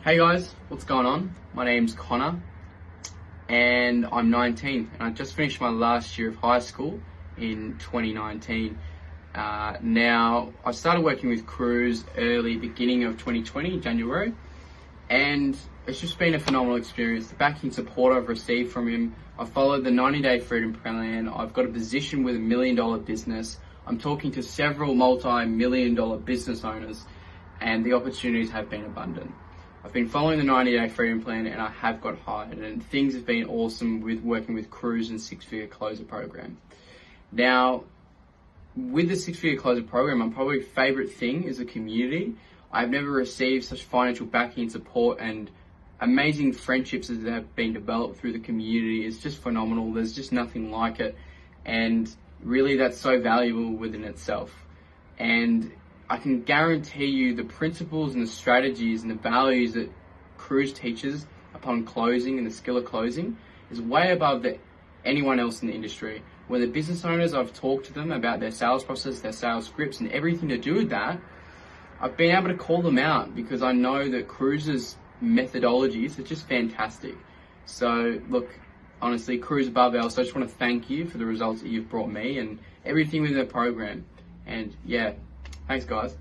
Hey guys, what's going on? My name's Conor and I'm 19 and I just finished my last year of high school in 2019. Now, I started working with Kruze beginning of 2020, January, and it's just been a phenomenal experience. The backing support I've received from him, I've followed the 90-day freedom plan, I've got a position with $1 million business, I'm talking to several multi-million dollar business owners, and the opportunities have been abundant. I've been following the 90-day freedom plan and I have got hired, and things have been awesome with working with Kruze and Six-Figure Closer program. Now, with the Six-Figure Closer program, my probably favorite thing is the community. I've never received such financial backing and support, and amazing friendships that have been developed through the community. It's just phenomenal. There's just nothing like it, and really that's so valuable within itself. And I can guarantee you the principles and the strategies and the values that Kruze teaches upon closing and the skill of closing is way above anyone else in the industry. When the business owners, I've talked to them about their sales process, their sales scripts, and everything to do with that, I've been able to call them out because I know that Kruze's methodologies are just fantastic. So look, honestly, Kruze above else, I just want to thank you for the results that you've brought me and everything within the program. And yeah, thanks guys.